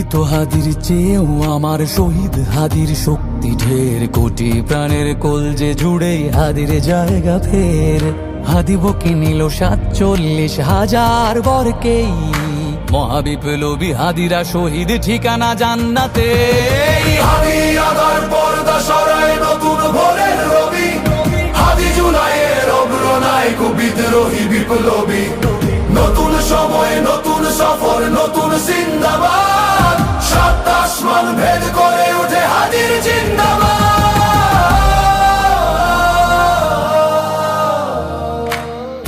মৃত হাদির চেয়েও আমার শহীদ হাদির শক্তি ঢের, কোটি প্রাণের কলজে জুড়ে হাদির জায়গা ফের। হাদি বকে নিল ৪৭,০০০ বরকেই, মহাবিপ্লবী হাদিরা শহীদ ঠিকানা জান্নাতে। হাদি আদার পর্দা সরায় নতুন ভোরের রবি, হাদি জুলাইয়ের অগ্রনায়ক বিদ্রোহী বিপ্লবী। নতুন সময় নতুন সফর নতুন জিন্দাবাদ, সাত আসমান ভেদ করে উঠে হাদির জিন্দাবাদ।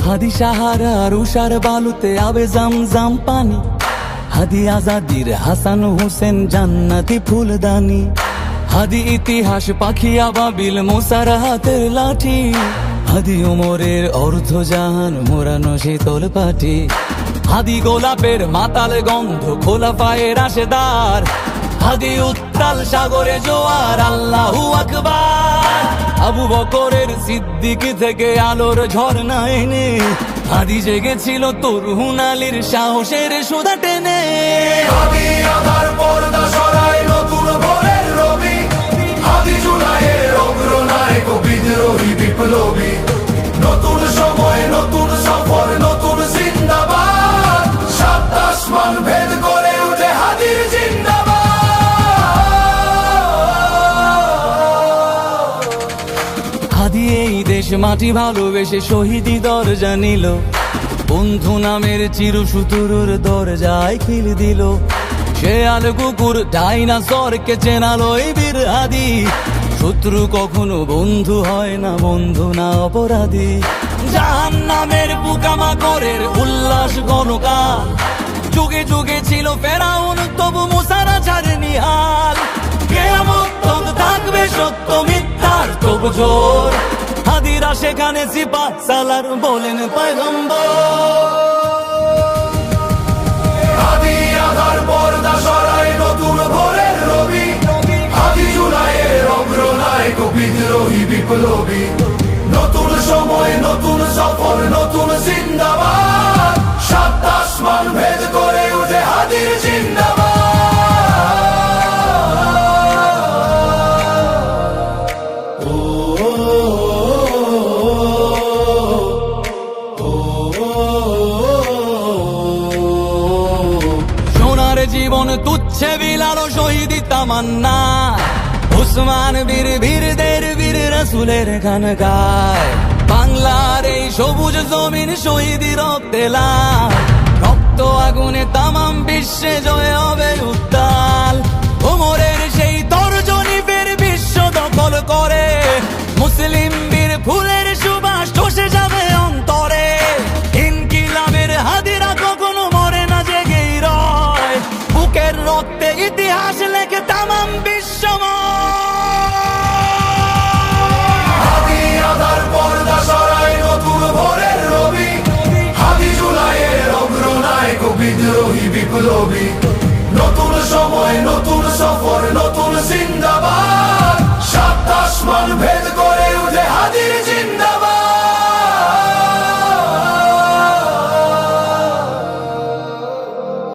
হাদি সাহারার উষার বালুতে আবে জামজাম পানি, হাদি আজাদির হাসান হোসেন জান্নাতি ফুলদানি। হাদি ইতিহাস পাখি আবাবিল মুসার হাতের লাঠি, হাদি ওমরের অর্ধজাহান মোরানো শীতল পাটি। হাদি গোলাপের মাতাল গন্ধ খোলাফায়ে রাশেদার, হাদি উত্তাল সাগরে জোয়ার আল্লাহু আকবার। আবু বকরের সিদ্দিক থেকে আলোর ঝর্ণা এনে, হাদি জেগেছিল তরুণ আলীর সাহসের সুধা টেনে। হাদি আদার পর্দা সরায় নতুন ভোরের রবি, হাদি জুলাইয়ের অগ্রনায়ক বিদ্রোহী বিপ্লবী। নতুন সময় নতুন সফর নতুন জিন্দাবাদ, সাত আসমান ভেদ করে উঠে হাদির জিন্দাবাদ। হাদি এই দেশ মাটি ভালোবেসে শহীদি দরজা নিল, বন্ধু নামের চিরসুতুরুর দরজায় খিল দিল। সে আল কুকুর ডাইনাসরকে চেনালো এই বীর হাদি, শত্রু কখনো বন্ধু হয় না, বন্ধু না অপরাধী। জাহান্নামের পোকামাকড়ের উল্লাস গণকাল, যুগে যুগে ছিল ফেরাউন তবু মুসারা ছাড়েনি হাল। কিয়ামত তক থাকবে সত্য মিথ্যার তবু জোর, হাদিরা সেখানে সিপাহ সালার বলেন পয়গম্বর। হাদি আদার পর্দা সরায় নতুন ভোরের রবি, হাদি জুলাইয়ের অগ্রনায়ক বিদ্রোহী বিপ্লবী। নতুন সময় নতুন সফর নতুন জিন্দাবাদ, সাত আসমান ভেদ করে উঠে হাদির জিন্দাবাদ। সোনার জীবন তুচ্ছে বিলালো শহীদি তামান্না, উসমান বীর বীরদের বীর রাসূলের গান গায়। বাংলার এই সবুজ জমিন শহীদি রক্তে লাল, রক্ত আগুনে তামাম বিশ্বে জয় হবে উত্তাল। ওমরের সেই তর্জনী ফের বিশ্ব দখল করে, মুসলিম বীর ফুলের সুবাস চষে যাবে অন্তরে। ইনকিলাবের হাদিরা কখনো মরে না, জেগেই রয়, বুকের রক্তে ইতিহাস লেখে তামাম বিশ্বময়। হাদি আদার পর্দা সরায় নতুন ভোরের রবি, হাদি জুলাইয়ের অগ্রনায়ক বিদ্রোহী বিপ্লবী। নতুন সময় নতুন সফর নতুন জিন্দাবাদ, সাত আসমান ভেদ করে উঠে হাদির জিন্দাবাদ।